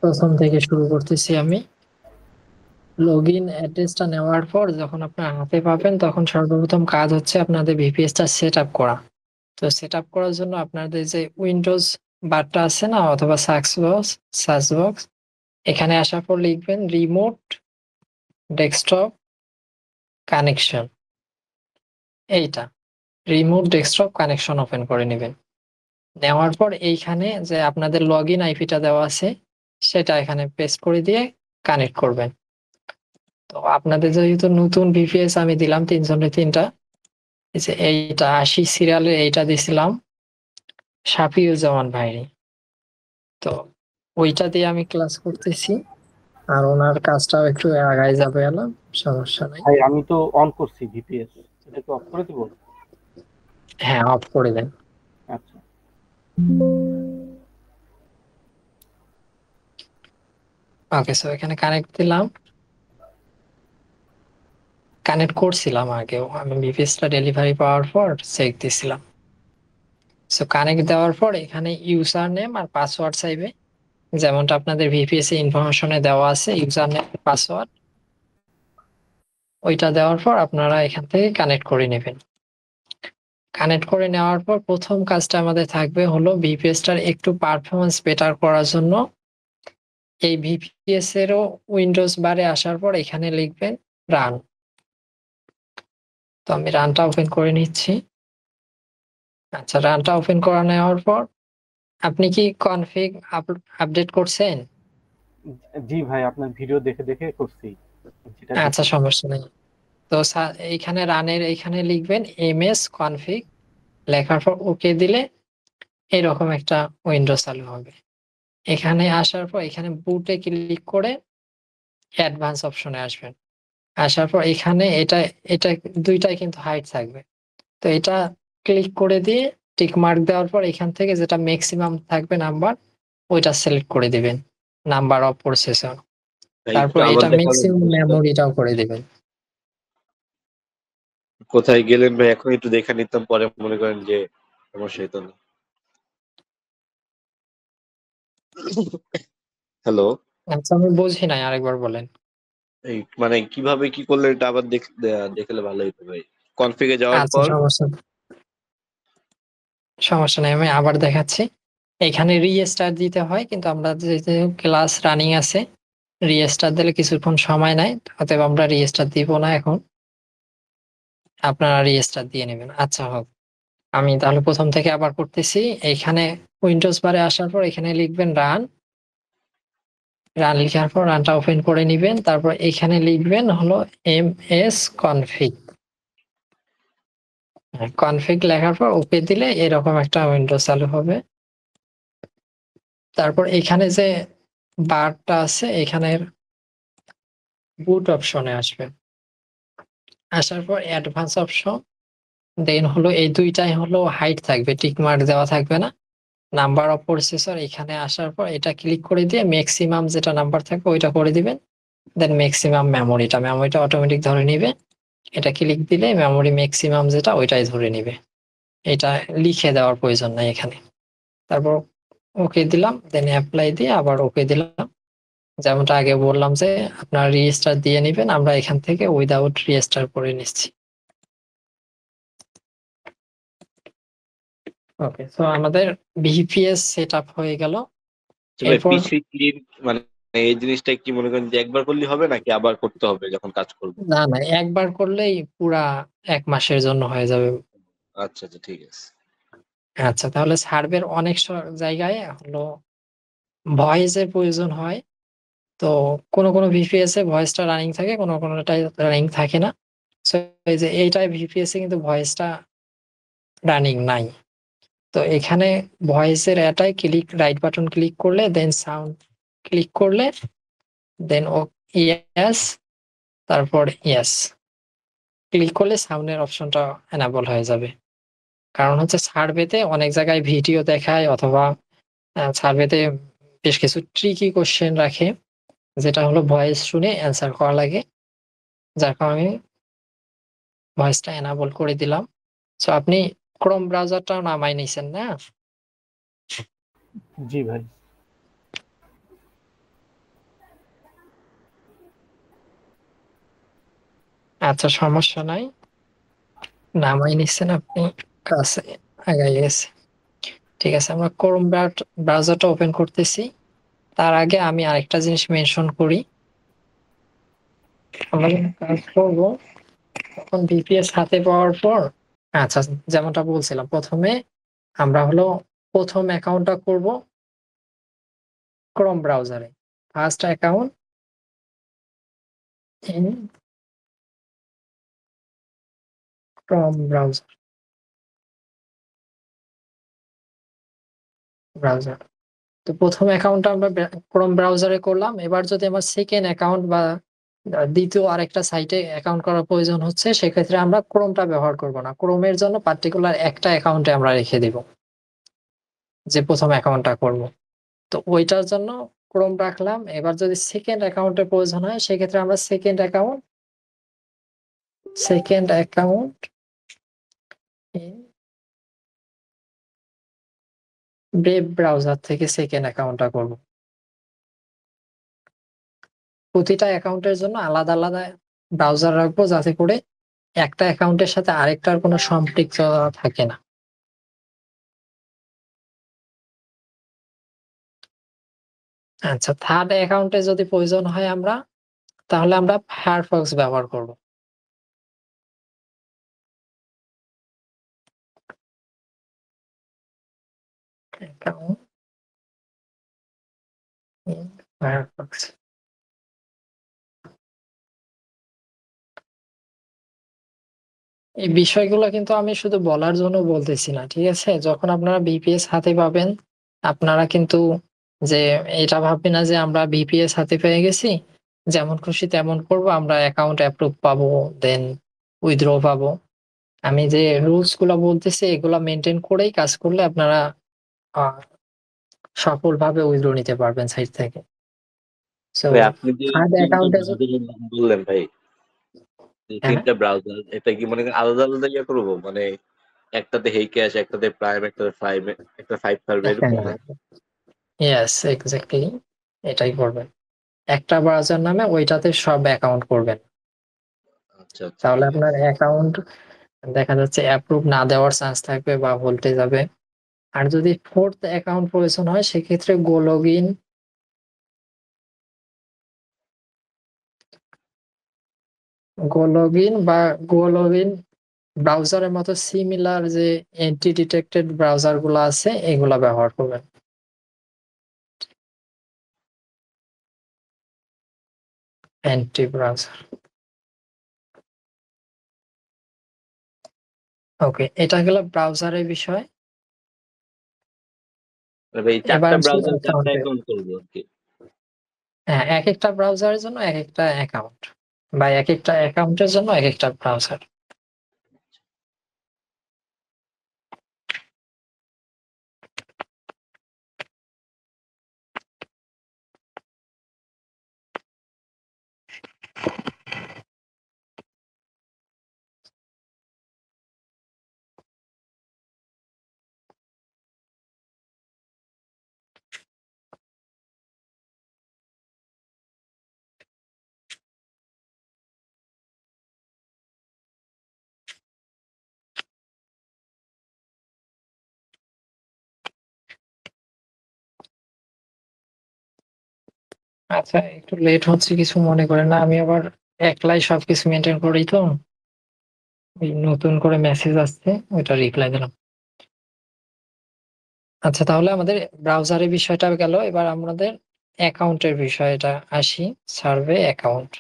প্রথম থেকে শুরু করতেছি আমি। লগ ইন অ্যাড্রেসটা নেওয়ার পর যখন আপনার হাতে পাবেন তখন সর্বপ্রথম কাজ হচ্ছে আপনাদের ভিপিএসটা সেট আপ করা। তো সেট আপ করার জন্য আপনাদের যে উইন্ডোজ বারটা আছে না, অথবা সার্চ বক্স, এখানে আসার পর লিখবেন রিমোট ডেস্কটপ কানেকশন। এইটা রিমোট ডেস্কটপ কানেকশন ওপেন করে নেবেন। নেওয়ার পর এইখানে যে আপনাদের লগ ইন আইপিটা দেওয়া আছে সেটা এখানে পেস্ট করে দিয়ে কানেক্ট করবেন। তো আপনাদের যেহেতু নতুন ভিপিএস আমি দিলাম 303টা, এই যে এইটা 80 সিরিয়ালের এইটা দিছিলাম শাফিউজ্জামান ভাইরে। তো ওইটা দিয়ে আমি ক্লাস করতেছি, আর ওনার কাজটাও একটু আগায় যাবে, এলাম, সমস্যা নাই। ভাই আমি তো অন করছি ভিপিএস, এটা কি অফ করে দিব? হ্যাঁ, অফ করে দেন। আচ্ছা। ওকে, সো এখানে কানেক্ট দিলাম, কানেক্ট করছিলাম আগেও, আমি ভিপিএসটা ডেলিভারি পাওয়ার পর চেক দিছিলাম। সো কানেক্ট দেওয়ার পর এখানে ইউজার নেম আর পাসওয়ার্ড চাইবে, যেমনটা আপনাদের ভিপিএস এ ইনফরমেশনে দেওয়া আছে, ইউজার নেম পাসওয়ার্ড। ওইটা দেওয়ার পর আপনারা এখান থেকে কানেক্ট করে নেবেন। কানেক্ট করে নেওয়ার পর প্রথম কাজটা আমাদের থাকবে হলো ভিপিএসটার একটু পারফরমেন্স বেটার করার জন্য এই ভিপিএস এরও উইন্ডোজ বারে আসার পর এখানে লিখবেন রান। তো আমি রানটা ওপেন করে নিচ্ছি। আচ্ছা, রানটা ওপেন করে নেওয়ার পর আপনি কি কনফিগ আপডেট করছেন? জি ভাই, আপনার ভিডিও দেখে দেখে করছি, যেটা আচ্ছা, দিছিলেন। সমস্যা নেই। তো এইখানে রানের এইখানে লিখবেন এমএস কনফিগ, লেখার পর ওকে দিলে এরকম একটা উইন্ডো চালু হবে। এখানে আসার পর এখানে বুটে ক্লিক করে অ্যাডভান্স অপশনে আসবেন। আসার পর এখানে এটা এটা দুইটাই কিন্তু হাইড থাকবে। তো এটা ক্লিক করে দিয়ে টিক মার্ক দেওয়ার পর এখান থেকে যেটা ম্যাক্সিমাম থাকবে নাম্বার, ওইটা সিলেক্ট করে দিবেন, নাম্বার অফ প্রসেসর। ভাই একটু তারপর আবার এটা দেখাবেন ম্যাক্সিমাম জিনিসটা? মেমোরিটাও করে দিবেন। কোথায় গেলেন ভাই? এখন একটু দেখে নিতাম, পরে মনে করেন যে সমস্যা হইতো না। হ্যালো। আচ্ছা, আমি বুঝি নাই, আরেকবার বলেন। এই মানে কিভাবে কি করলে এটা আবার দেখলে ভালো হইতো ভাই। কনফিগে যাওয়ার আচ্ছা, পর সমস্যা নেই, আমি আবার দেখাচ্ছি। এখানে রিস্টার্ট দিতে হয়, কিন্তু আমরা যেহেতু ক্লাস রানিং আছে, রিস্টার্ট দিলে কিছুক্ষণ সময় নেয়, অতএব আমরা রিস্টার্ট দিব না এখন। আপনারা রিস্টার্ট দিয়ে নেবেন। আচ্ছা, হোক। আমি তাহলে প্রথম থেকে আবার করতেছি। এইখানে উইন্ডোজ বারে আসার পর এখানে লিখবেন রান। রান লিখার পর রানটা ওপেন করে নিবেন। তারপর এখানে লিখবেন হলো এমএস কনফিগ। কনফিগ লেখার পর ওকে দিলে এরকম একটা উইন্ডো চালু হবে। তারপর এখানে যে বারটা আছে এখানে বুট অপশনে আসবেন। আসার পর অ্যাডভান্স অপশন, দেন হলো এই দুইটাই হলো হাইড থাকবে, টিক মার্ক দেওয়া থাকবে না। নাম্বার অফ প্রসেসর এখানে আসার পর এটা ক্লিক করে দিয়ে ম্যাক্সিমাম যেটা নাম্বার থাকবে ওইটা করে দিবেন। দেন ম্যাক্সিমাম মেমোরিটা অটোমেটিক ধরে নিবে। এটা ক্লিক দিলে মেমোরি ম্যাক্সিমাম যেটা ওইটাই ধরে নিবে। এটা লিখে দেওয়ার প্রয়োজন নাই এখানে। তারপর ওকে দিলাম, দেন অ্যাপ্লাই দিয়ে আবার ওকে দিলাম। যেমনটা আগে বললাম যে আপনারা রিস্টার দিয়ে নিবেন, আমরা এখান থেকে উইদাউট রিস্টার করে নিচ্ছি। ওকে, তো আমাদের ভিপিএস সেট আপ হয়ে গেল। তো ভাই এরপর পিসি ক্লিন মানে এই জিনিসটা কি মনে করেন যে একবার করলে হবে নাকি আবার করতে হবে যখন কাজ করব? না, না, একবার করলেই পুরা 1 মাসের জন্য হয়ে যাবে। আচ্ছা আচ্ছা, ঠিক আছে। আচ্ছা, তাহলে সার্ভের অনেক জায়গায় হলো ভয়েসের প্রয়োজন হয়। তো কোনো কোনো ভিপিএস এ ভয়েসটা রানিং থাকে, কোনো কোনোটাই রানিং থাকে না। সো এই যে এইটাই ভিপিএস এ কিন্তু ভয়েসটা রানিং নাই। তো এখানে ভয়েসের এটাই রাইট বাটন ক্লিক করলে, দেন সাউন্ড ক্লিক করলে, দেন ও ইয়েস, তারপর ইয়েস ক্লিক করলে সাউন্ডের অপশনটা এনাবল হয়ে যাবে। কারণ হচ্ছে সার্ভেতে অনেক জায়গায় ভিডিও দেখায়, অথবা সার্ভেতে বেশ কিছু ট্রিকি কোশ্চেন রাখে, যেটা হলো ভয়েস শুনে অ্যান্সার করা লাগে। যার কারণে ভয়েসটা এনাবল করে দিলাম। সো আপনি ক্রোম ব্রাউজারটাও নামাই নিছেন না? জি ভাই। আচ্ছা, সমস্যা নাই, নামাই নিচ্ছেন আপনি, কাছে আগাই গেছে। ঠিক আছে, আমরা ক্রোম ব্রাউজারটা ওপেন করতেছি। তার আগে আমি আরেকটা জিনিস মেনশন করি। আমরা যখন কাজ করবো তখন ভিপিএস হাতে পাওয়ার পর, আচ্ছা, যেমনটা বলছিলাম, প্রথমে আমরা হলো প্রথম অ্যাকাউন্টটা করব ক্রোম ব্রাউজারে। First account in Chrome browser. তো প্রথম অ্যাকাউন্টটা আমরা ক্রোম ব্রাউজারে করলাম। এবার যদি আমার সেকেন্ড অ্যাকাউন্ট বা দ্বিতীয় আরেকটা সাইটে অ্যাকাউন্ট করার প্রয়োজন হচ্ছে, সেক্ষেত্রে আমরা ক্রোমটা ব্যবহার করব না। ক্রোমের জন্য পার্টিকুলার একটা অ্যাকাউন্টে আমরা রেখে দিব, যে প্রথম অ্যাকাউন্টটা করব। তো ওইটার জন্য ক্রোম রাখলাম। এবার যদি সেকেন্ড অ্যাকাউন্টের প্রয়োজন হয়, সেক্ষেত্রে আমরা সেকেন্ড অ্যাকাউন্ট ব্রেভ ব্রাউজার থেকে সেকেন্ড অ্যাকাউন্টটা করব। প্রতিটা অ্যাকাউন্টের জন্য আলাদা আলাদা ব্রাউজার রাখবো, যাতে করে একটা অ্যাকাউন্টের সাথে আরেকটার কোনো সম্পৃক্ততা থাকে না। আচ্ছা, থার্ড অ্যাকাউন্টে যদি প্রয়োজন হয় আমরা, তাহলে আমরা ফায়ারফক্স ব্যবহার করব। Account in Firefox. এই বিষয়গুলো কিন্তু আমি শুধু বলার জন্য বলতেছি না, ঠিক আছে? যখন আপনারা ভিপিএস হাতে পাবেন, আপনারা কিন্তু যে এটা ভাববেন না যে আমরা ভিপিএস হাতে পেয়ে গেছি, যেমন খুশি তেমন করব, আমরা অ্যাকাউন্ট অ্যাপ্রুভ পাবো, দেন উইথড্র পাবো। আমি যে রুলস গুলা বলতেছি, এগুলা মেনটেন করেই কাজ করলে আপনারা সফলভাবে উইথড্র নিতে পারবেন সাইট থেকে। সো ভাই আপনি যে থার্ড তিনটা অ্যাকাউন্টে ব্রাউজারের নাম বললেন ভাই, এই হ্যাঁ, তিনটা ব্রাউজার এটা কি মনে করেন আলাদা আলাদা ইয়ে করবো, মানে একটাতে হেই ক্যাশ, একটাতে প্রাইম, একটাতে ফাইভ, একটা ফাইভ সার্ভে, এরকম না? ইয়েস, এক্স্যাক্টলি এটাই করবেন। একটা ব্রাউজার নামে ওইটাতে সব অ্যাকাউন্ট করবেন, আচ্ছা আচ্ছা, তাহলে ঠিক আপনার আছে। অ্যাকাউন্ট দেখা যাচ্ছে অ্যাপ্রুভ না দেওয়ার চান্স থাকবে বা ভুলটে যাবে। আর যদি ফোর্থ অ্যাকাউন্ট প্রয়োজন হয়, সেক্ষেত্রে গো লগ ইন ব্রাউজারের মতো সিমিলার যে এন্টি ডিটেক্টেড ব্রাউজার গুলো আছে, এগুলা ব্যবহার করবেন। অ্যান্টি ব্রাউজার, ওকে, এটা গেল ব্রাউজারের বিষয়। ভাই এই এবার চারটা আসি ব্রাউজার চারটা অ্যাকাউন্টে। অ্যাকাউন্ট করবো আর কি? হ্যাঁ, এক একটা ব্রাউজারের জন্য এক একটা অ্যাকাউন্ট, বা এক একটা অ্যাকাউন্টের জন্য এক একটা ব্রাউজার। আচ্ছা, একটু লেট হচ্ছে, কিছু মনে করেন না, আমি আবার একলাই সবকিছু মেনটেন করি তো। ওই নতুন করে মেসেজ আসছে, ওইটা রিপ্লাই দিলাম। আচ্ছা, তাহলে আমাদের ব্রাউজারের বিষয়টা গেল। এবার আমাদের অ্যাকাউন্টের বিষয়টা আসি। সার্ভে অ্যাকাউন্ট,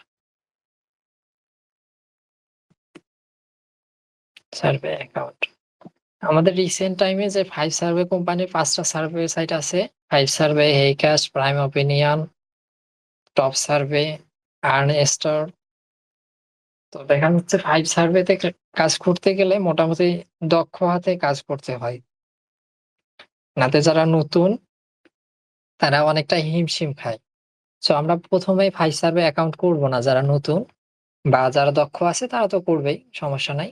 আমাদের রিসেন্ট টাইমে যে ফাইভ সার্ভে কোম্পানির 5টা সার্ভে সাইট আছে, ফাইভ সার্ভে, হেইকাস্ট, প্রাইম ওপিনিয়ন, টপ সার্ভে, আর্নেস্টর। তো দেখা যাচ্ছে ফাইভ সার্ভেতে কাজ করতে গেলে মোটামুটি দক্ষ হাতে কাজ করতে হয়, নাতে যারা নতুন তারা অনেকটা হিমশিম খায়। সো আমরা প্রথমেই ফাইভ সার্ভে অ্যাকাউন্ট করব না, যারা নতুন। বা যারা দক্ষ আছে তারা তো করবেই, সমস্যা নাই।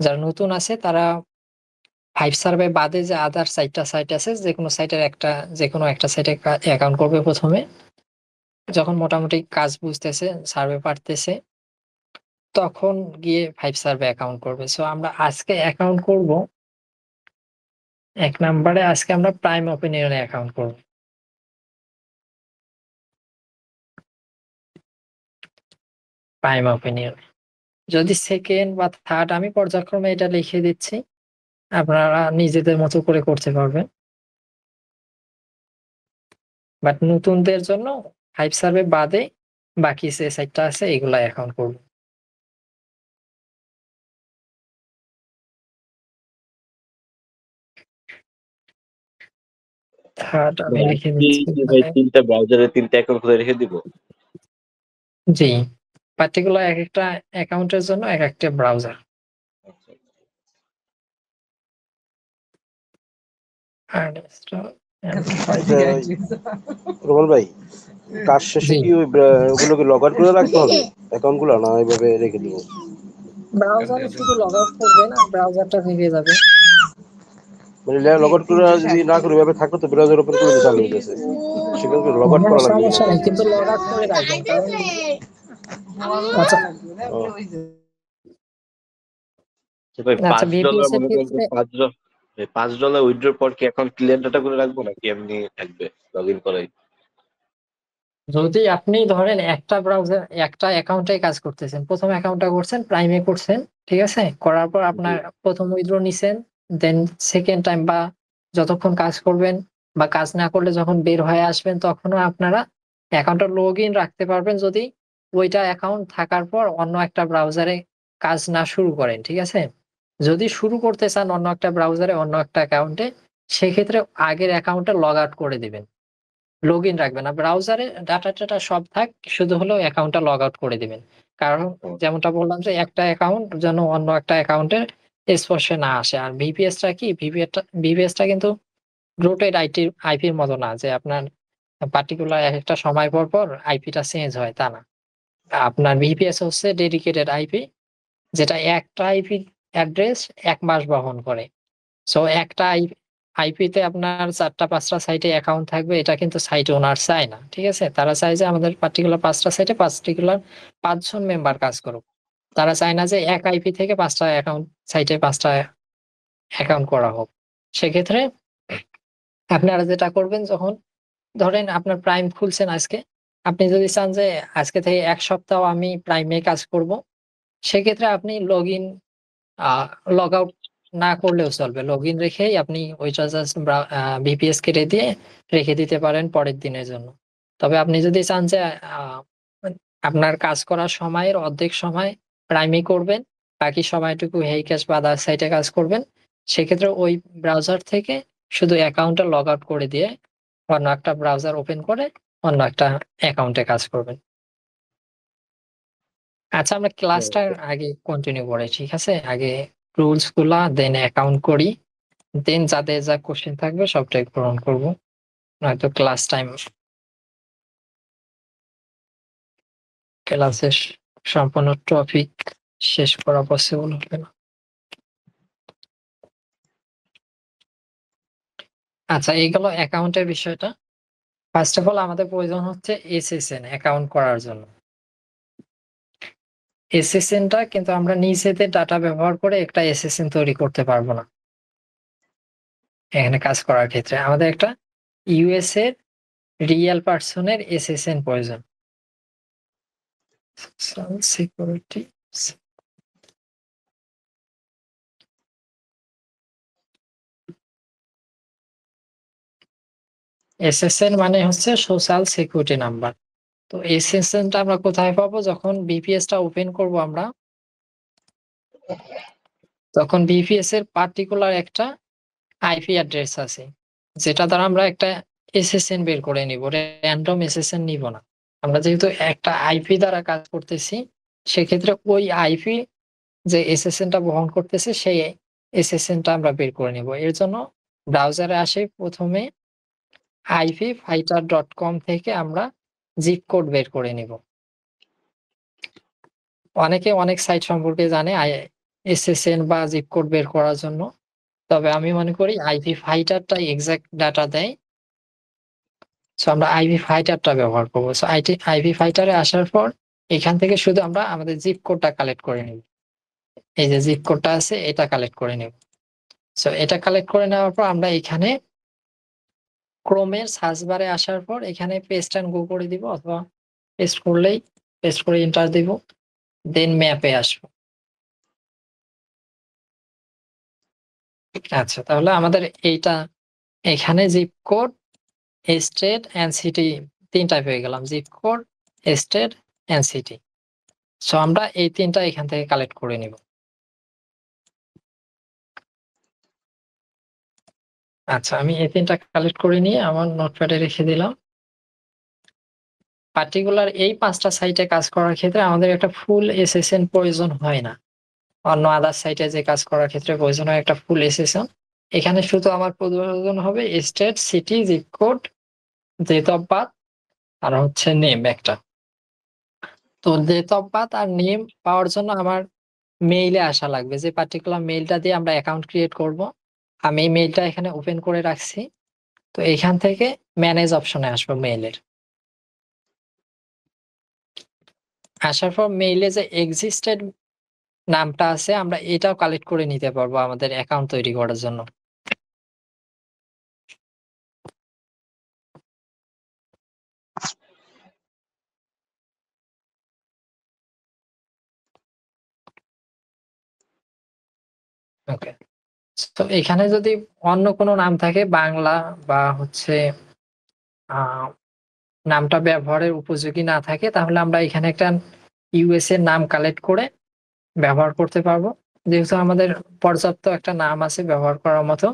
যারা নতুন আছে তারা ফাইভ সার্ভে বাদে যে আদার সাইট আছে, যে কোনো একটা সাইটে অ্যাকাউন্ট করবে প্রথমে। যখন মোটামুটি কাজ বুঝতেছে, সার্ভে পারতেছে, তখন গিয়ে 5 সার্ভে অ্যাকাউন্ট করবে। সো আমরা আজকে অ্যাকাউন্ট করব 1 নাম্বারে আজকে আমরা প্রাইম ওপিনিয়নে অ্যাকাউন্ট করব। Prime opinion. যদি সেকেন্ড বা থার্ড আমি পর্যায়ক্রমে এটা লিখে দিচ্ছি, আপনারা নিজেদের মতো করে করতে পারবেন। বাট নতুনদের জন্য 5 সার্ভে বাদে বাকি যে সাইটটা আছে এগুলা অ্যাকাউন্ট করব। থার্ড আমি লিখে দিচ্ছি ভাই এখানে। 3টা ব্রাউজারে 3টা অ্যাকাউন্ট করে রেখে দিব? জি, পার্টিকুলার এক একটা অ্যাকাউন্টের জন্য এক একটা ব্রাউজার। আচ্ছা, রোমান ভাই, কাজ শেষে জি, কি ওগুলোকে লগ আউট করে রাখতে হবে অ্যাকাউন্ট গুলো, না এইভাবে রেখে দিব? ব্রাউজারে শুধু লগ আউট করবেন আর ব্রাউজারটা থেকে যাবে। মানে লগ আউট করে যদি না করি এভাবে থাকলে তো ব্রাউজার ওপেন করে চালু হয়ে গেছে, সেখানে লগ আউট হ্যাঁ, করা লাগবে। সমস্যা নেই, কিন্তু লগ আউট করে রাখবেন, কারণ আচ্ছা ভাই আচ্ছা $5 ভিপিএস এর মনে করেন যে ক্ষেত্রে $5 উইথড্র পর কি অ্যাকাউন্ট ক্লিয়ার ডাটা করে রাখবো নাকি এমনি থাকবে লগ ইন করাই? যদি আপনি ধরেন একটা ব্রাউজার একটা অ্যাকাউন্টে কাজ করতেছেন, প্রথম অ্যাকাউন্টটা করছেন প্রাইমে করছেন, ঠিক আছে, করার পর জি। আপনার প্রথম উইথড্র নিছেন, দেন সেকেন্ড টাইম বা যতক্ষণ কাজ করবেন বা কাজ না করলে যখন বের হয়ে আসবেন তখনও আপনারা অ্যাকাউন্টটা লগ ইন রাখতে পারবেন, যদি ওইটা অ্যাকাউন্ট থাকার পর অন্য একটা ব্রাউজারে কাজ না শুরু করেন, ঠিক আছে। যদি শুরু করতে চান অন্য একটা ব্রাউজারে অন্য একটা অ্যাকাউন্টে, সেক্ষেত্রে আগের অ্যাকাউন্টটা লগ আউট করে দিবেন, লগ ইন রাখবেন না। ব্রাউজারে ডাটা সব থাক, শুধু হলো অ্যাকাউন্টটা লগ আউট করে দিবেন। কারণ যেমনটা বললাম যে একটা অ্যাকাউন্ট যেন অন্য একটা অ্যাকাউন্টের স্পর্শে না আসে। আর ভিপিএসটা কি? ভিপিএসটা কিন্তু রুটেড আইপির মতো না যে আপনার পার্টিকুলার একটা সময় পর পর আইপিটা চেঞ্জ হয়, তা না। আপনার ভিপিএস হচ্ছে ডেডিকেটেড আইপি, যেটা একটা আইপি অ্যাড্রেস ১ মাস বহন করে। সো একটা আইপিতে আপনার ৪টা-৫টা সাইটে অ্যাকাউন্ট থাকবে, এটা কিন্তু সাইট ওনার চায় না। ঠিক আছে? তারা চায় যে আমাদের পার্টিকুলার ৫টা সাইটে পার্টিকুলার ৫ জন মেম্বার কাজ করুক। তারা চায় না যে এক আইপি থেকে ৫টা সাইটে ৫টা অ্যাকাউন্ট করা হোক। সেক্ষেত্রে আপনারা যেটা করবেন, যখন ধরেন আপনার প্রাইম খুলছেন আজকে, আপনি যদি চান যে আজকে থেকে ১ সপ্তাহ আমি প্রাইমে কাজ করব, সেক্ষেত্রে আপনি আ লগ আউট না করলেও চলবে। লগইন রেখেই আপনি ওইটা জাস্ট ভিপিএস কেটে দিয়ে রেখে দিতে পারেন পরের দিনের জন্য। তবে আপনি যদি চান যে আ আপনার কাজ করার সময়ের অর্ধেক সময় প্রাইমে করবেন, বাকি সময়টুকু হেইক্যাশ বা আদার সাইটে কাজ করবেন, সেক্ষেত্রে ওই ব্রাউজার থেকে শুধু অ্যাকাউন্টটা লগ আউট করে দিয়ে অন্য একটা ব্রাউজার ওপেন করে অন্য একটা অ্যাকাউন্টে কাজ করবেন। আচ্ছা, আমরা ক্লাসটা আগে কন্টিনিউ করি, ঠিক আছে? আগে রুলস গুলা দেন অ্যাকাউন্ট করি। দেন যাদের যা কোশ্চেন থাকবে সবটাই পূরণ করব। নয়তো ক্লাসের সম্পূর্ণ টপিক শেষ করা পসিবল হবে না। আচ্ছা, এই গেল অ্যাকাউন্টের বিষয়টা। ফার্স্ট অফ অল আমাদের প্রয়োজন হচ্ছে এসএসএন অ্যাকাউন্ট করার জন্য। এসএসএনটা কিন্তু আমরা নিজেদের ডাটা ব্যবহার করে একটা এসএসএন তৈরি করতে পারবো না। এখানে কাজ করার ক্ষেত্রে আমাদের একটা ইউএস এর রিয়েল পারসনের এসএসএন প্রয়োজন। সিকিউরিটি এসএসএন মানে হচ্ছে সোশ্যাল সিকিউরিটি নাম্বার। তো এসএসএনটা আমরা কোথায় পাবো? যখন বিপিএসটা ওপেন করব আমরা, তখন বিপিএস এর পার্টিকুলার একটা আইপি অ্যাড্রেস আছে, যেটা দ্বারা আমরা একটা এসএসএন বের করে নিব। র‍্যান্ডম এসএসএন নিব না। আমরা যেহেতু একটা আইপি দ্বারা কাজ করতেছি, সেক্ষেত্রে ওই আইপি যে এসএসএনটা বহন করতেছে সেই এসএসএনটা আমরা বের করে নিব। এর জন্য ব্রাউজারে আসে প্রথমে ipfighter.com থেকে আমরা জিপ কোড বের করে নিব। অনেকে অনেক সাইট সম্পর্কে জানে এসএসএন বা জিপ কোড বের করার জন্য। তবে আমি মনে করি আইপি ফাইটারটাই এক্সাক্ট ডাটা দেয়। সো আমরা আইপি ফাইটারটা ব্যবহার করব। সো আইপি ফাইটারে আসার পর এখান থেকে শুধু আমরা আমাদের জিপ কোডটা কালেক্ট করে নিব। এই যে জিপ কোডটা আছে এটা কালেক্ট করে নেব। সো এটা কালেক্ট করে নেওয়ার পর আমরা এখানে ক্রোমের সার্চ বারে আসার পর এখানে পেস্ট এন্ড গো করে দিব, অথবা পেস্ট করে এন্টার দিব, দেন ম্যাপে আসবো। আচ্ছা, তাহলে আমাদের এইটা এখানে zip code, state and city তিনটা পেয়ে গেলাম, zip code, state and city. So আমরা এই তিনটা এখান থেকে কালেক্ট করে নিব। আচ্ছা, আমি এই তিনটা কালেক্ট করে নিয়ে আমার নোটপ্যাডে রেখে দিলাম। পার্টিকুলার এই 5টা সাইটে কাজ করার ক্ষেত্রে আমাদের একটা ফুল এসএসএন প্রয়োজন হয় না। অন্য আদার সাইটে যে কাজ করার ক্ষেত্রে প্রয়োজন হয় একটা ফুল এসএসএন। এখানে শুধু আমার প্রয়োজন হবে state, city, zip code, date of birth আর হচ্ছে নেম একটা। তো ডেট অফ বার্থ আর নেম পাওয়ার জন্য আমার মেইলে আসা লাগবে, যে পার্টিকুলার মেইলটা দিয়ে আমরা অ্যাকাউন্ট ক্রিয়েট করব। আমি এই মেইলটা এখানে ওপেন করে রাখছি। তো এখান থেকে ম্যানেজ অপশনে আসবো মেইলের। আসার পর মেইলে যে এক্সিস্টেড নামটা আছে আমরা এটাও কালেক্ট করে নিতে পারবো আমাদের অ্যাকাউন্ট তৈরি করার জন্য। ওকে, তো এখানে যদি অন্য কোনো নাম থাকে বাংলা বা হচ্ছে নামটা ব্যবহারের উপযোগী না থাকে, তাহলে আমরা এখানে একটা ইউএস এর নাম কালেক্ট করে ব্যবহার করতে পারবো। যেহেতু আমাদের পর্যাপ্ত একটা নাম আছে ব্যবহার করার মতো,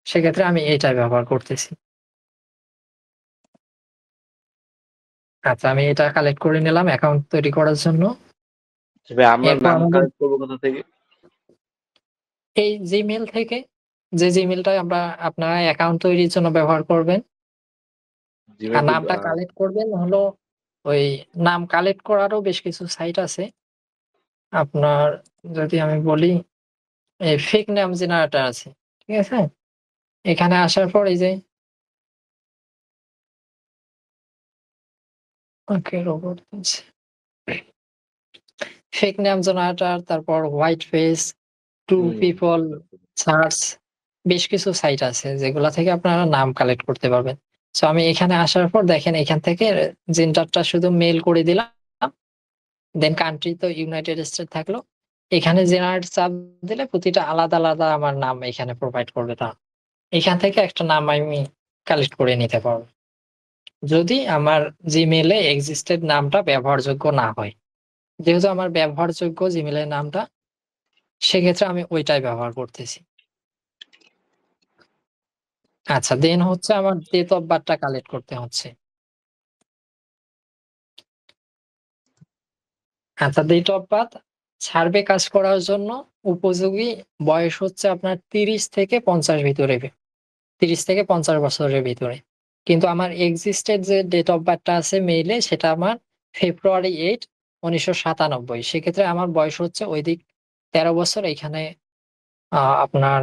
সেক্ষেত্রে আমি এইটাই ব্যবহার করতেছি। আচ্ছা, আমি এটা কালেক্ট করে নিলাম অ্যাকাউন্ট তৈরি করার জন্য। তবে আমরা এরপর নাম আমাদের কালেক্ট করবো কোথা থেকে? এই জিমেল থেকে, যে জিমেলটা আপনারা অ্যাকাউন্ট তৈরির জন্য ব্যবহার করবেন। আর জিমেল নামটা কালেক্ট করবেন হলো ওই নাম কালেক্ট করারও বেশ কিছু সাইট আছে। আপনার যদি আমি বলি এই ফেক নাম জেনারেটর আছে, ঠিক আছে? এখানে আসার পর এই যে ওকে রোবট আছে, ফেক নাম জেনারেটর, তারপর white face, to people search, বেশ কিছু সাইট আছে যেগুলা থেকে আপনারা নাম কালেক্ট করতে পারবেন। সো আমি এখানে আসার পর দেখেন এখান থেকে জেন্ডারটা শুধু মেল করে দিলাম, দেন কান্ট্রি তো ইউনাইটেড স্টেট থাকলো। এখানে জেনারেট চাপ দিলে প্রতিটা আলাদা আলাদা আমার নাম এখানে প্রোভাইড করবে। তা এখান থেকে একটা নাম আমি কালেক্ট করে নিতে পারবো, যদি আমার জিমেলে এক্সিস্টেড নামটা ব্যবহারযোগ্য না হয়। যেহেতু আমার ব্যবহারযোগ্য জিমেলের নামটা, সেক্ষেত্রে আমি ওইটাই ব্যবহার করতেছি। আচ্ছা, দেন হচ্ছে আমার ডেট অফ বার্থটা কালেক্ট করতে হচ্ছে। আচ্ছা, ডেট অফ বার্থ সার্ভে কাজ করার জন্য উপযোগী বয়স হচ্ছে আপনার 30 থেকে 50 বছরের ভিতরে। কিন্তু আমার এক্সিস্টেড যে ডেট অফ বার্থটা আছে মেইলে, সেটা আমার ফেব্রুয়ারি 8, 1997। সেক্ষেত্রে আমার বয়স হচ্ছে ওই দিক 13 বছর, এখানে আপনার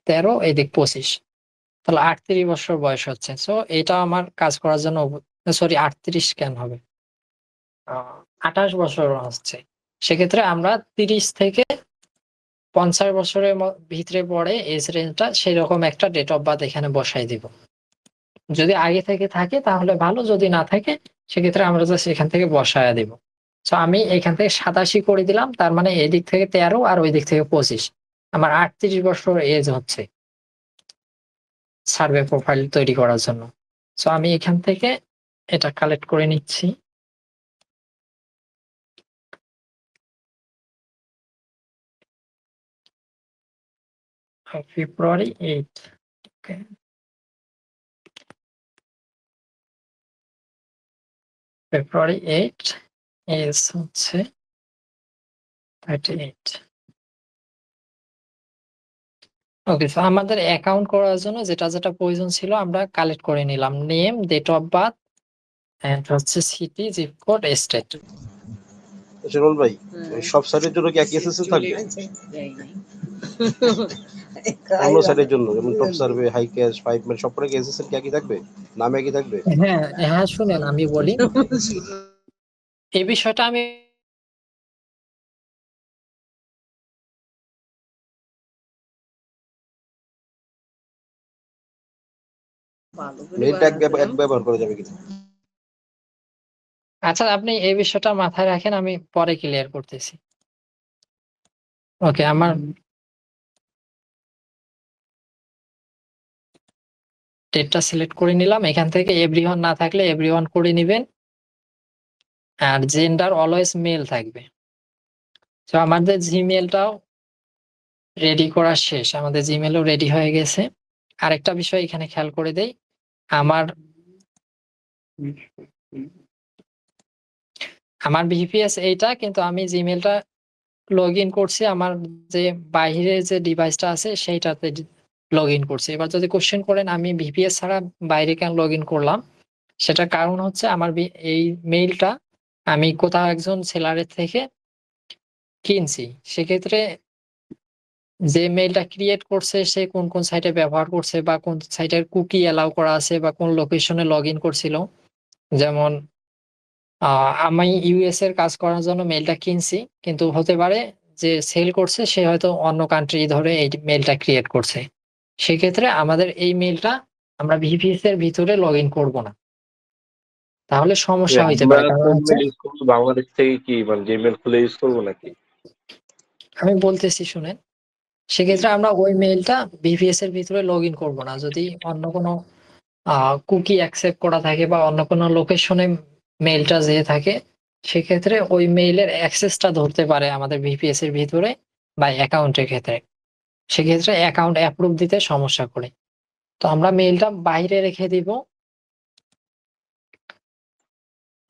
13, এদিক 25, তাহলে 38 বছর বয়স হচ্ছে। সো এটা আমার কাজ করার জন্য সরি 38 কেন হবে, 28 বছর হচ্ছে। সেক্ষেত্রে আমরা 30 থেকে 50 বছরের ভিতরে পড়ে এজ রেঞ্জটা, সেরকম একটা ডেট অফ বার্থ এখানে বসাই দিব। যদি আগে থেকে থাকে তাহলে ভালো, যদি না থাকে সেক্ষেত্রে আমরা জাস্ট এখান থেকে বসায়া দিব। সো আমি এখান থেকে 87 করে দিলাম, তার মানে এদিক থেকে 13 আর ওই দিক থেকে 25, আমার 38 বছর এজ হচ্ছে সার্ভে প্রোফাইল তৈরি করার জন্য। সো আমি এখান থেকে এটা কালেক্ট করে নিচ্ছি। ফেব্রুয়ারি 8, ওকে, ফেব্রুয়ারি 8, এজ হচ্ছে 38। ওকে, সো আমাদের অ্যাকাউন্ট করার জন্য যেটা যেটা প্রয়োজন ছিল আমরা কালেক্ট করে নিলাম, name, date of birth and হচ্ছে city, zip code, state. Suman ভাই, সব সাইটের জন্য কি একই এসএসএন থাকবে? অন্য সাইটের জন্য যেমন top survey, high cash, five মানে সবকটা কি এসএসএল কি একই থাকবে, নামে একই থাকবে? হ্যাঁ হ্যাঁ, শুনেন আমি বলি, এই বিষয়টা আমি মেইলটা এক ব্যবহার করা যাবে কিনা? আচ্ছা আপনি এই বিষয়টা মাথায় রাখেন, আমি পরে ক্লিয়ার করতেছি। ওকে, আমার ডেটটা সিলেক্ট করে নিলাম, এখান থেকে এভরিওয়ান না থাকলে এভরিওয়ান করে নিবেন, আর জেন্ডার অলওয়েজ মেল থাকবে। তো আমাদের জিমেলটাও রেডি করা শেষ, আমাদের জিমেলও রেডি হয়ে গেছে। আরেকটা বিষয় এখানে খেয়াল করে দেই, আমার আমার ভিপিএস এইটা, কিন্তু আমি জিমেলটা লগ ইন করছি আমার যে বাইরের যে ডিভাইসটা আছে সেইটাতে লগ ইন করছি। এবার যদি কোশ্চেন করেন আমি ভিপিএস ছাড়া বাইরে কেন লগ ইন করলাম, সেটার কারণ হচ্ছে আমার এই মেইলটা আমি কোথাও একজন সেলারের থেকে কিনছি। সেক্ষেত্রে যে মেইলটা ক্রিয়েট করছে সে কোন কোন সাইটে ব্যবহার করছে, বা কোন সাইটের কুকি অ্যালাউ করা আছে, বা কোন লোকেশনে লগ ইন করছিল। যেমন আমি ইউএস এর কাজ করার জন্য মেইলটা কিনছি, কিন্তু হতে পারে যে সেল করছে সে হয়তো অন্য কান্ট্রি ধরে এই মেইলটা ক্রিয়েট করছে। সেক্ষেত্রে আমাদের এই মেইলটা আমরা ভিপিএস এর ভিতরে লগ ইন করবো না, তাহলে সমস্যা হইতে আমরা পারে। কারণ কোন হচ্ছে মেল ইউজ করবো, বাংলাদেশ থেকে কি মানে জিমেল খুলে ইউজ করবো নাকি? আমি বলতেছি শুনেন, সেক্ষেত্রে আমরা ওই মেইলটা ভিপিএস এর ভিতরে লগ ইন করবো না। যদি অন্য কোনো কুকি অ্যাকসেপ্ট করা থাকে বা অন্য কোনো লোকেশনে মেইলটা যেয়ে থাকে, সেক্ষেত্রে ওই মেইলের অ্যাক্সেসটা ধরতে পারে আমাদের ভিপিএস এর ভিতরে বা অ্যাকাউন্টের ক্ষেত্রে। সেক্ষেত্রে অ্যাকাউন্ট অ্যাপ্রুভ দিতে সমস্যা করে। তো আমরা মেইলটা বাইরে রেখে দিব,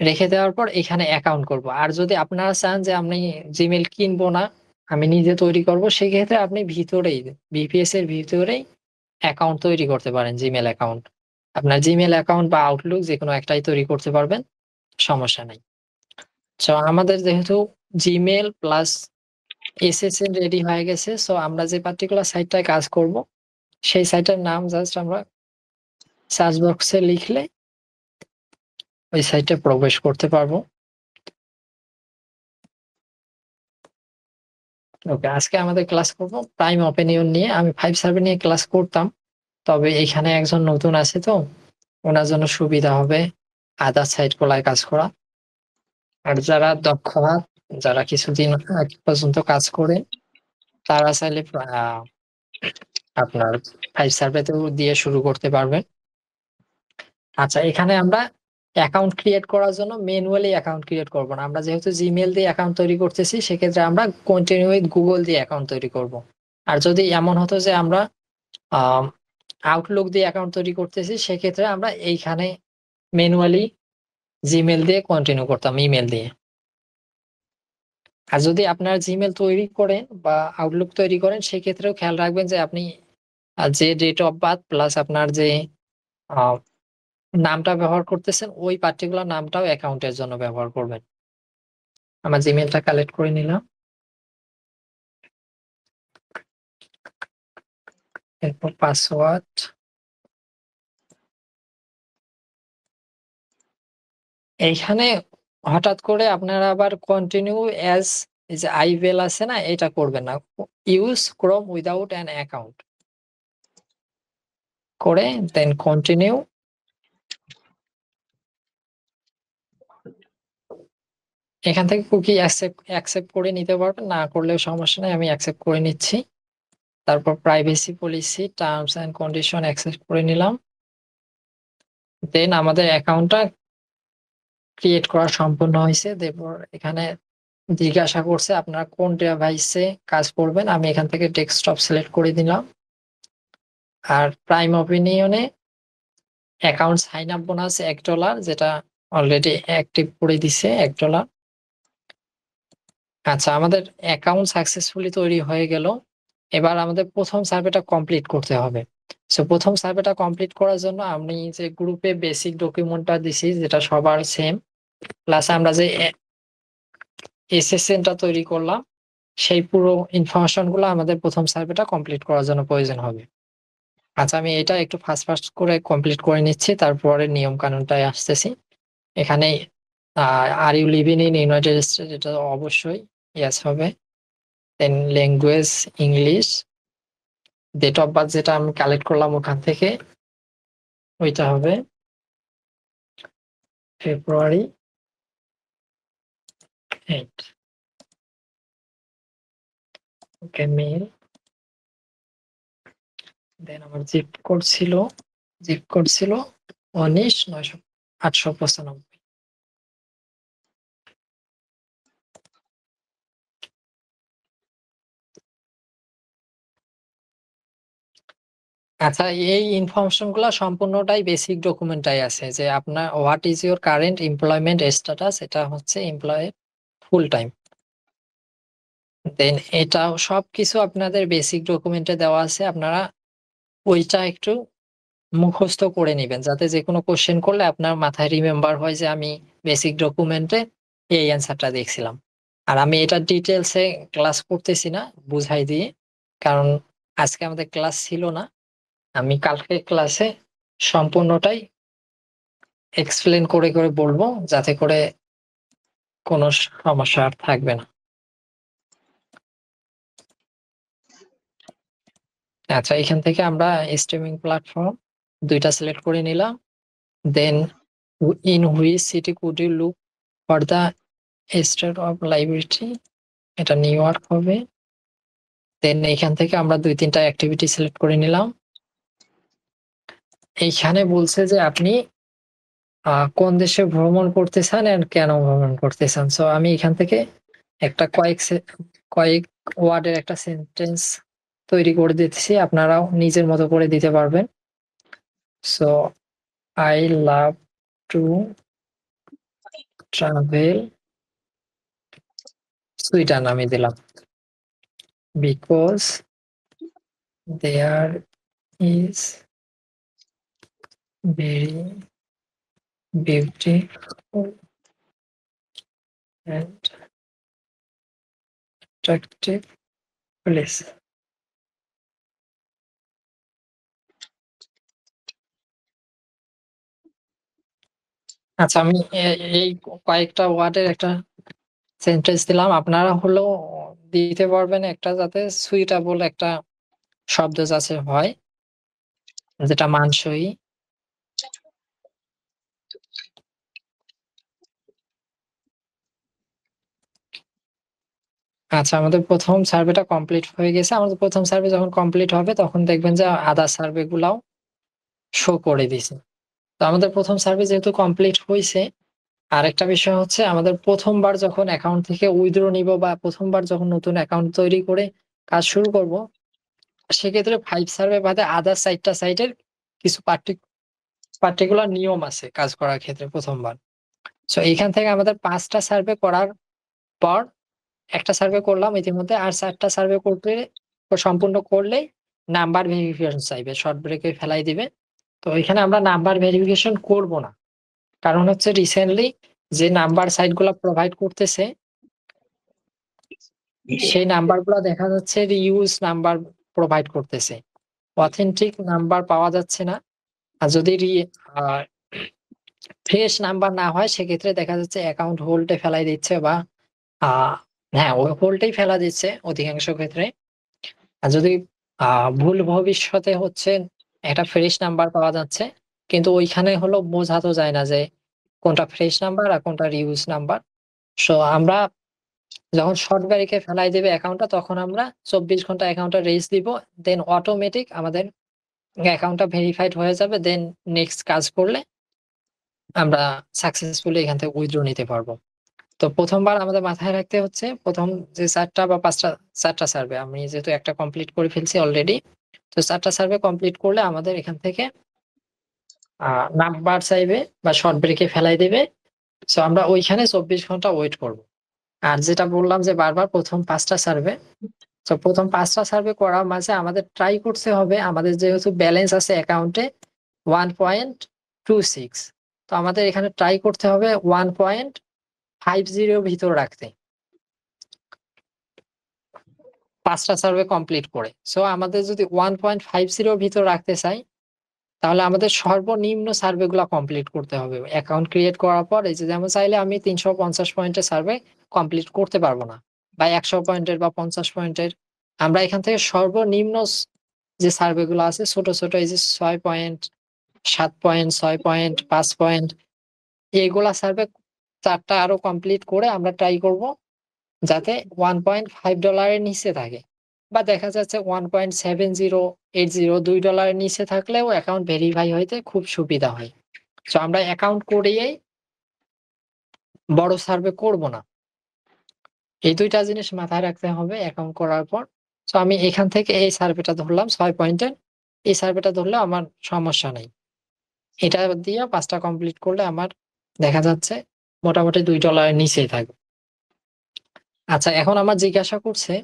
রেখে দেওয়ার পর এখানে অ্যাকাউন্ট করব। আর যদি আপনারা চান যে আমি জিমেল কিনবো না, আমি নিজে তৈরি করব, সেক্ষেত্রে আপনি ভিতরেই ভিপিএস এর ভিতরেই অ্যাকাউন্ট তৈরি করতে পারেন, জিমেল অ্যাকাউন্ট। আপনার জিমেল অ্যাকাউন্ট বা আউটলুক যে কোনো একটাই তৈরি করতে পারবেন, সমস্যা নাই। সো আমাদের যেহেতু জিমেল প্লাস এসএসএল রেডি হয়ে গেছে, সো আমরা যে পার্টিকুলার সাইটটায় কাজ করব সেই সাইটের নাম জাস্ট আমরা সার্চ বক্সে লিখলে ওই সাইটে প্রবেশ করতে পারবো। ওকে, আজকে আমাদের ক্লাস করব প্রাইম ওপিনিয়ন নিয়ে। আমি 5 সার্ভে নিয়ে ক্লাস করতাম, তবে এখানে একজন নতুন আছে তো ওনার জন্য সুবিধা হবে আদার সাইট গুলায় কাজ করা। আর যারা দক্ষ হাত, যারা কিছুদিন আগে পর্যন্ত কাজ করে, তারা চাইলে আপনার 5 সার্ভেতেও দিয়ে শুরু করতে পারবেন। আচ্ছা, এখানে আমরা অ্যাকাউন্ট ক্রিয়েট করার জন্য ম্যানুয়ালি অ্যাকাউন্ট ক্রিয়েট করব না। আমরা যেহেতু জিমেল দিয়ে অ্যাকাউন্ট তৈরি করতেছি, সেক্ষেত্রে আমরা কন্টিনিউ উইথ গুগল দিয়ে অ্যাকাউন্ট তৈরি করব। আর যদি এমন হতো যে আমরা আউটলুক দিয়ে অ্যাকাউন্ট তৈরি করতেছি, সেক্ষেত্রে আমরা এইখানে ম্যানুয়ালি জিমেল দিয়ে কন্টিনিউ করতাম, ইমেল দিয়ে। আর যদি আপনার জিমেল তৈরি করেন বা আউটলুক তৈরি করেন, সেক্ষেত্রেও খেয়াল রাখবেন যে আপনি যে ডেট অফ বার্থ প্লাস আপনার যে আহ, নামটা ব্যবহার করতেছেন ওই পার্টিকুলার নামটাও অ্যাকাউন্টের জন্য ব্যবহার করবেন। আমার জিমেলটা কালেক্ট করে নিলাম, এরপর পাসওয়ার্ড। এইখানে হঠাৎ করে আপনারা আবার কন্টিনিউ অ্যাজ এই যে আইভেল আছে না, এটা করবেন না। Use Chrome without an account করে দেন কন্টিনিউ। এখান থেকে কুকি অ্যাকসেপ্ট করে নিতে পারবেন, না করলেও সমস্যা নেই, আমি অ্যাকসেপ্ট করে নিচ্ছি। তারপর privacy policy terms and condition accept করে নিলাম। দেন আমাদের অ্যাকাউন্টটা ক্রিয়েট করা সম্পূর্ণ হয়েছে। তারপর এখানে জিজ্ঞাসা করছে আপনারা কোন ডিভাইসে কাজ করবেন, আমি এখান থেকে ডেস্কটপ সিলেক্ট করে দিলাম। আর প্রাইম ওপিনিয়নে অ্যাকাউন্ট সাইন আপ বোনাস $1, যেটা অলরেডি অ্যাক্টিভ করে দিছে $1। আচ্ছা, আমাদের অ্যাকাউন্ট সাকসেসফুলি তৈরি হয়ে গেল। এবার আমাদের প্রথম সার্ভেটা কমপ্লিট করতে হবে। সো প্রথম সার্ভেটা কমপ্লিট করার জন্য আমি যে গ্রুপে বেসিক ডকুমেন্টটা দিছি যেটা সবার সেম, প্লাস আমরা যে এসএসএনটা তৈরি করলাম সেই পুরো ইনফরমেশন গুলো আমাদের প্রথম সার্ভেটা কমপ্লিট করার জন্য প্রয়োজন হবে। আচ্ছা, আমি এটা একটু ফাস্ট ফাস্ট করে কমপ্লিট করে নিচ্ছি, তারপরে নিয়ম কানুনটায় আসতেছি। এখানে are you living in United states, এটা অবশ্যই ইয়েস হবে। দেন language English, date of birth যেটা আমি কালেক্ট করলাম ওখান থেকে ওইটা হবে ফেব্রুয়ারি 8। ওকে, মেল। দেন আমার জিপ কোড ছিল 19,900,895। আচ্ছা, এই ইনফরমেশন গুলা সম্পূর্ণটাই বেসিক ডকুমেন্টাই আছে, যে আপনার what is your current employment status, এটা হচ্ছে এমপ্লয় ফুল টাইম। দেন এটাও সবকিছু আপনাদের বেসিক ডকুমেন্টে দেওয়া আছে, আপনারা ওইটা একটু মুখস্থ করে নিবেন, যাতে যে কোনো কোশ্চেন করলে আপনার মাথায় রিমেম্বার হয় যে আমি বেসিক ডকুমেন্টে এই অ্যান্সারটা দেখছিলাম। আর আমি এটা ডিটেলসে ক্লাস করতেছি না, বুঝাই দিয়ে, কারণ আজকে আমাদের ক্লাস ছিল না। আমি কালকে ক্লাসে সম্পূর্ণটাই এক্সপ্লেন করে করে বলবো, যাতে করে কোনো সমস্যা আর থাকবে না। আচ্ছা, এখান থেকে আমরা স্ট্রিমিং প্ল্যাটফর্ম দুইটা সিলেক্ট করে নিলাম। Then in which city could you look for the state of library, এটা নিউ ইয়র্ক হবে। দেন এখান থেকে আমরা 2-3টা অ্যাক্টিভিটি সিলেক্ট করে নিলাম। এইখানে বলছে যে আপনি কোন দেশে ভ্রমণ করতে চান এন্ড কেন ভ্রমণ করতে চান। সো আমি এখান থেকে একটা কয়েক ওয়ার্ডের একটা সেন্টেন্স তৈরি করে দিতেছি, আপনারাও নিজের মতো করে দিতে পারবেন। So I love to travel Sweden আমি দিলাম, because there is very beautiful and attractive place. আচ্ছা, আমি এই কয়েকটা ওয়ার্ডের একটা সেন্টেন্স দিলাম, আপনারা হলো দিতে পারবেন একটা যাতে সুইটেবল একটা শব্দ যাচ্ছে হয়, যেটা মানানসই। আচ্ছা, আমাদের প্রথম সার্ভেটা কমপ্লিট হয়ে গেছে। আমাদের প্রথম সার্ভে যখন কমপ্লিট হবে তখন দেখবেন যে আদার সার্ভে গুলাও শো করে দিছে। তো আমাদের প্রথম সার্ভে যেহেতু কমপ্লিট হয়েছে, আরেকটা বিষয় হচ্ছে আমাদের প্রথমবার যখন অ্যাকাউন্ট থেকে উইথড্র নিব বা প্রথমবার যখন নতুন অ্যাকাউন্ট তৈরি করে কাজ শুরু করব, সেক্ষেত্রে 5 সার্ভে বাদে আদার সাইটের কিছু পার্টিকুলার নিয়ম আছে কাজ করার ক্ষেত্রে প্রথমবার। সো এইখান থেকে আমাদের 5টা সার্ভে করার পর, একটা সার্ভে করলাম ইতিমধ্যে, আর 4টা সার্ভে করতে সম্পূর্ণ করলেই নাম্বার ভেরিফিকেশন চাইবে, শর্ট ব্রেকে ফেলাই দিবে। তো এখানে আমরা নাম্বার ভেরিফিকেশন করব না, কারণ হচ্ছে রিসেন্টলি যে নাম্বার সাইটগুলো প্রোভাইড করতেছে সেই নাম্বারগুলো দেখা যাচ্ছে রিউজ নাম্বার প্রোভাইড করতেছে, অথেন্টিক নাম্বার পাওয়া যাচ্ছে না। আর যদি ফ্রেশ নাম্বার না হয় সেক্ষেত্রে দেখা যাচ্ছে অ্যাকাউন্ট হোল্ডে ফেলাই দিচ্ছে, বা হ্যাঁ, ওই হোল্ডেই ফেলা দিচ্ছে অধিকাংশ ক্ষেত্রে। আর যদি ভুল ভবিষ্যতে হচ্ছে একটা ফ্রেশ নাম্বার পাওয়া যাচ্ছে, কিন্তু ওইখানে হলো বোঝা তো যায় না যে কোনটা ফ্রেশ নাম্বার আর কোনটা রিউজ নাম্বার। সো আমরা যখন শর্ট ব্রেকে ফেলাই দেবে অ্যাকাউন্টটা, তখন আমরা 24 ঘন্টা অ্যাকাউন্টটা রেস্ট দিব, দেন অটোমেটিক আমাদের অ্যাকাউন্টটা ভেরিফাইড হয়ে যাবে। দেন নেক্সট কাজ করলে আমরা সাকসেসফুলি এখান থেকে উইথড্র নিতে পারবো। তো প্রথমবার আমাদের মাথায় রাখতে হচ্ছে প্রথম যে 4টা বা 5টা সার্ভে, আমি যেহেতু একটা কমপ্লিট করে ফেলছি অলরেডি, তো 4টা সার্ভে কমপ্লিট করলে আমাদের এখান থেকে নাম্বার চাইবে বা শর্ট ব্রেকে ফেলাই দেবে। সো আমরা ওইখানে 24 ঘন্টা ওয়েট করব। আর যেটা বললাম যে বারবার প্রথম 5টা সার্ভে, তো প্রথম 5টা সার্ভে করার মাঝে আমাদের ট্রাই করতে হবে, আমাদের যেহেতু ব্যালেন্স আছে অ্যাকাউন্টে 1.26, তো আমাদের এখানে ট্রাই করতে হবে 1.50 ভিতর রাখতে। 5টা সার্ভে কমপ্লিট করে। সো আমাদের যদি 1.50 ভিতর রাখতে চাই, তাহলে আমাদের সর্বনিম্ন সার্ভে গুলা কমপ্লিট করতে হবে অ্যাকাউন্ট ক্রিয়েট করার পর। এই যে যেমন চাইলে আমি 350 পয়েন্টের সার্ভে কমপ্লিট করতে পারবো না, বা 100 পয়েন্টের বা 50 পয়েন্টের। আমরা এখান থেকে সর্বনিম্ন যে সার্ভে গুলো আছে ছোট ছোট, এই যে 6 পয়েন্ট, 7 পয়েন্ট, 6 পয়েন্ট, 5 পয়েন্ট, এইগুলা সার্ভে 4টা আরো কমপ্লিট করে আমরা ট্রাই করব যাতে $1.5 নিচে থাকে, বা দেখা যাচ্ছে 1.7080, $2 নিচে থাকলেও অ্যাকাউন্ট ভেরিফাই হইতে খুব সুবিধা হয়। তো আমরা অ্যাকাউন্ট করেই বড় সার্ভে করব না। এই দুইটা জিনিস মাথায় রাখতে হবে অ্যাকাউন্ট করার পর। তো আমি এখান থেকে এই সার্ভেটা ধরলাম 6 পয়েন্টের, এই সার্ভেটা ধরলে আমার সমস্যা নাই। এটা দিয়ে 5টা কমপ্লিট করলে আমার দেখা যাচ্ছে মোটামুটি $2 নিচেই থাকবে। আচ্ছা, এখন আমার জিজ্ঞাসা করছে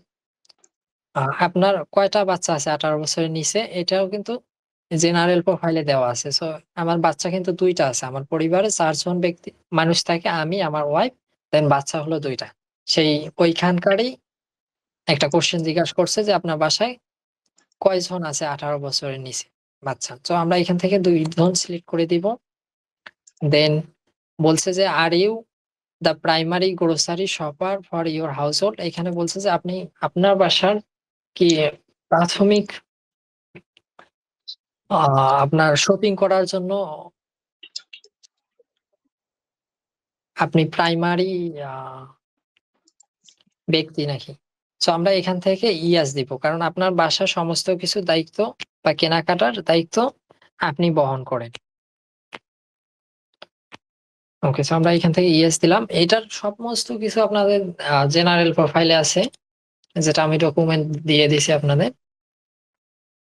আপনার কয়টা বাচ্চা আছে 18 বছরের নিচে? এটাও কিন্তু জেনারেল প্রোফাইলে দেওয়া আছে। সো আমার বাচ্চা কিন্তু 2টা আছে। আমার পরিবারে 4 জন মানুষ থাকে, আমি, আমার ওয়াইফ, দেন বাচ্চা হলো 2টা। সেই ওইখানকারই একটা কোশ্চেন জিজ্ঞাসা করছে যে আপনার বাসায় কয়জন আছে 18 বছরের নিচে বাচ্চা। তো আমরা এখান থেকে 2 জন সিলেক্ট করে দিব। দেন বলছে যে are you the primary grocery shopper for your household. এখানে বলছে যে আপনি আপনার বাসার কি প্রাথমিক আপনার শপিং করার জন্য আপনি প্রাইমারি ব্যক্তি নাকি। তো আমরা এখান থেকে ইয়াস দিব, কারণ আপনার বাসার সমস্ত কিছু দায়িত্ব বা কেনাকাটার দায়িত্ব আপনি বহন করেন। ওকে, সো আমরা এখান থেকে ইয়েস দিলাম। এটার সমস্ত কিছু আপনাদের জেনারেল প্রোফাইলে আছে, যেটা আমি ডকুমেন্ট দিয়ে দিছি আপনাদের।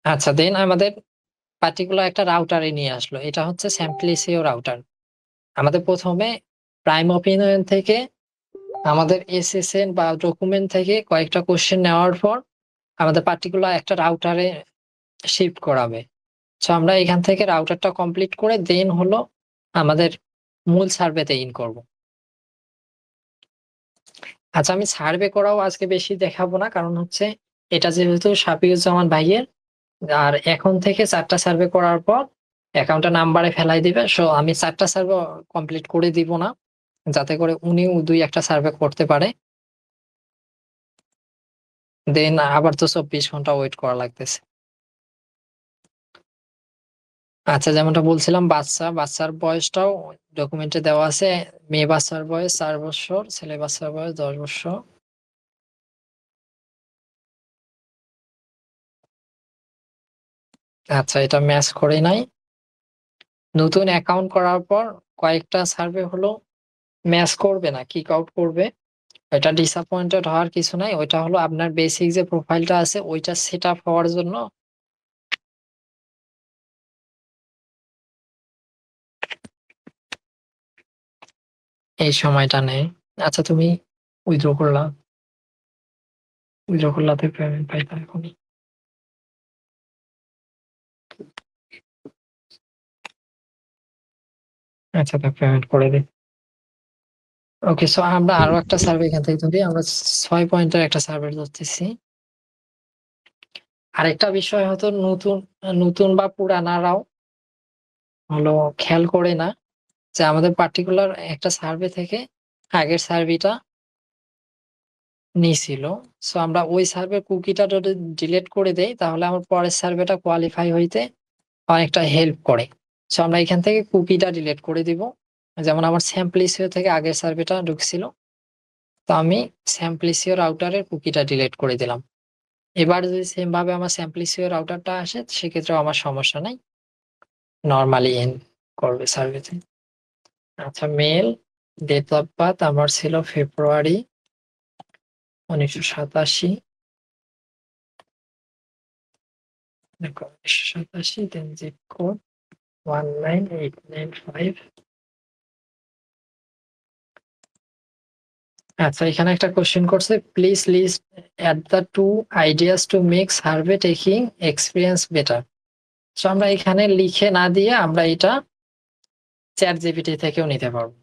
আচ্ছা, দেন আমাদের পার্টিকুলার একটা রাউটারে নিয়ে আসলো। এটা হচ্ছে স্যাম্পলিসিও রাউটার। আমাদের প্রথমে প্রাইম ওপিনিয়ন থেকে আমাদের এসএসএন বা ডকুমেন্ট থেকে কয়েকটা কোশ্চেন নেওয়ার পর আমাদের পার্টিকুলার একটা রাউটারে শিফট করাবে। সো আমরা এখান থেকে রাউটারটা কমপ্লিট করে দেন হলো আমাদের মূল সার্ভেতে ইন করব। আচ্ছা, আমি সার্ভে করাও আজকে বেশি দেখাবো না, কারণ হচ্ছে এটা যেহেতু শাফিউজ্জামান ভাইয়ের, আর এখন থেকে 4টা সার্ভে করার পর অ্যাকাউন্টটা নাম্বারে ফেলাই দিবে। সো আমি 4টা সার্ভে কমপ্লিট করে দিব না, যাতে করে উনিও 2-1টা সার্ভে করতে পারে। দেন আবার তো 24 ঘন্টা ওয়েট করা লাগতেছে। আচ্ছা, যেমনটা বলছিলাম বাচ্চার বয়সটাও ডকুমেন্টে দেওয়া আছে। মেয়ে বাচ্চার বয়স 4 বছর, ছেলে বাচ্চার বয়স 10 বছর। আচ্ছা, এটা ম্যাচ করে নাই। নতুন অ্যাকাউন্ট করার পর কয়েকটা সার্ভে হলো ম্যাচ করবে না, কিক আউট করবে। এটা ডিসঅ্যাপয়েন্টেড হওয়ার কিছু নাই। ওইটা হলো আপনার বেসিক যে প্রোফাইলটা আছে ওইটা সেট আপ হওয়ার জন্য এই সময়টা নেয়। আচ্ছা, তুমি উইথড্র করলাতে পেমেন্ট পাইবা এখনই। আচ্ছা, তো পেমেন্ট করে দিই। ওকে, সো আমরা আরো একটা সার্ভে এখান থেকে ধরি। আমরা 6 পয়েন্টের একটা সার্ভে ধরতেছি। আরেকটা বিষয় হয়তো নতুন নতুন বা পুরানারাও হলো খেয়াল করে না, যে আমাদের পার্টিকুলার একটা সার্ভে থেকে আগের সার্ভেটা নিছিল। সো আমরা ওই সার্ভে কুকিটা যদি ডিলিট করে দেই, তাহলে আমার পরের সার্ভেটা কোয়ালিফাই হইতে অনেকটা হেল্প করে। সো আমরা এখান থেকে কুকিটা ডিলিট করে দিব। যেমন আমার স্যাম্পলিসিও থেকে আগের সার্ভেটা ঢুকছিল, তো আমি স্যাম্পলিসিও রাউটারের কুকিটা ডিলিট করে দিলাম। এবার যদি সেম ভাবে আমার স্যাম্পলিসিও রাউটারটা আসে, সেক্ষেত্রে আমার সমস্যা নাই, নর্মালি এন্ড করবে সার্ভেতে। আচ্ছা, মেল, ডেট অফ বার্থ আমার ছিল ফেব্রুয়ারি 1987। দেখো 1987, দেন জিপ কোড 19895। আচ্ছা, এখানে একটা কোশ্চেন করছে, please list at the 2 ideas to make survey taking experience better. So আমরা এখানে লিখে না দিয়ে আমরা এটা চ্যাট জিপিটি থেকেও নিতে পারবো।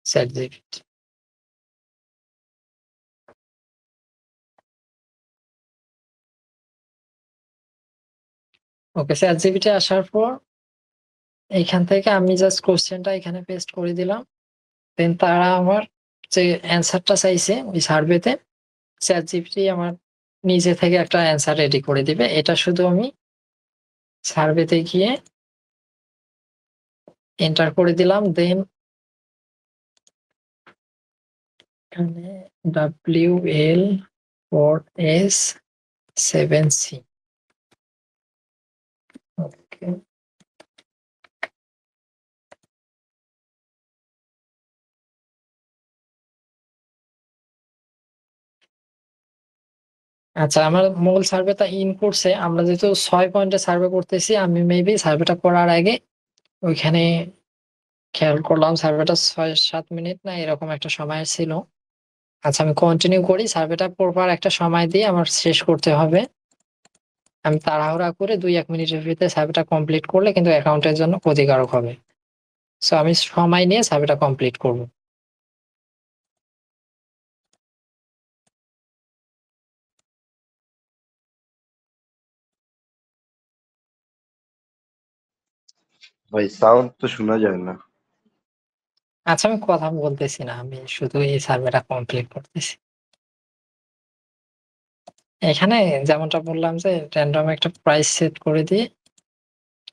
চ্যাট জিপিটি ওকে, চ্যাট জিপিটি আসার পর এইখান থেকে আমি জাস্ট কোশ্চেনটা এখানে পেস্ট করে দিলাম। দেন তারা আমার যে অ্যান্সারটা চাইছে ওই সার্ভেতে, চ্যাট জিপিটি আমার নিজে থেকে একটা অ্যান্সার রেডি করে দিবে। এটা শুধু আমি সার্ভেতে গিয়ে এন্টার করে দিলাম। দেন এখানে WL4S7C। ওকে, আচ্ছা, আমার মূল সার্ভেটা ইন করছে। আমরা যেহেতু 6 পয়েন্টে সার্ভে করতেছি, আমি মেবি সার্ভেটা করার আগে ওইখানে খেয়াল করলাম সার্ভেটা 6-7 মিনিট না এরকম একটা সময় ছিল। আচ্ছা, আমি কন্টিনিউ করি। সার্ভেটা প্রপার একটা সময় দিয়ে আমার শেষ করতে হবে। আমি তাড়াহুড়া করে 2-1 মিনিটের ভিতরে সার্ভেটা কমপ্লিট করলে কিন্তু অ্যাকাউন্টের জন্য ক্ষতিকারক হবে। সো আমি সময় নিয়ে সার্ভেটা কমপ্লিট করব। ভাই সাউন্ড তো শোনা যায় না। আচ্ছা, আমি কথা বলতেছি না, আমি শুধু এই সার্ভেটা কমপ্লিট করতেছি। এখানে যেমনটা বললাম যে র্যান্ডম একটা প্রাইস সেট করে দিয়ে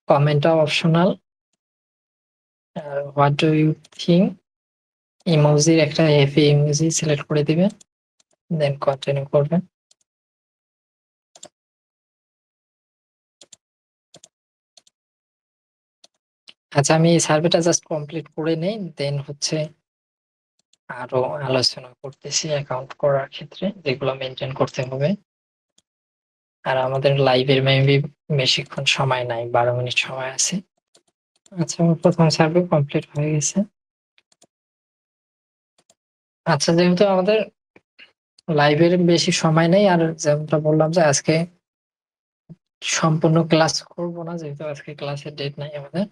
কমেন্টটা optional. What do you think, ইমোজির একটা হ্যাপি ইমোজি সিলেক্ট করে দিবেন, দেন কন্টিনিউ করবেন। আচ্ছা, আমি এই সার্ভেটা জাস্ট কমপ্লিট করে নেই, দেন হচ্ছে আরো আলোচনা করতেছি অ্যাকাউন্ট করার ক্ষেত্রে যেগুলো মেনটেন করতে হবে। আর আমাদের লাইভের মেবি বেশিক্ষণ সময় নাই, 12 মিনিট সময় আছে। আচ্ছা, আমার প্রথম সার্ভে কমপ্লিট হয়ে গেছে। আচ্ছা, যেহেতু আমাদের লাইভের বেশি সময় নেই, আর যেমনটা বললাম যে আজকে সম্পূর্ণ ক্লাস করব না, যেহেতু আজকে ক্লাসের ডেট নাই আমাদের।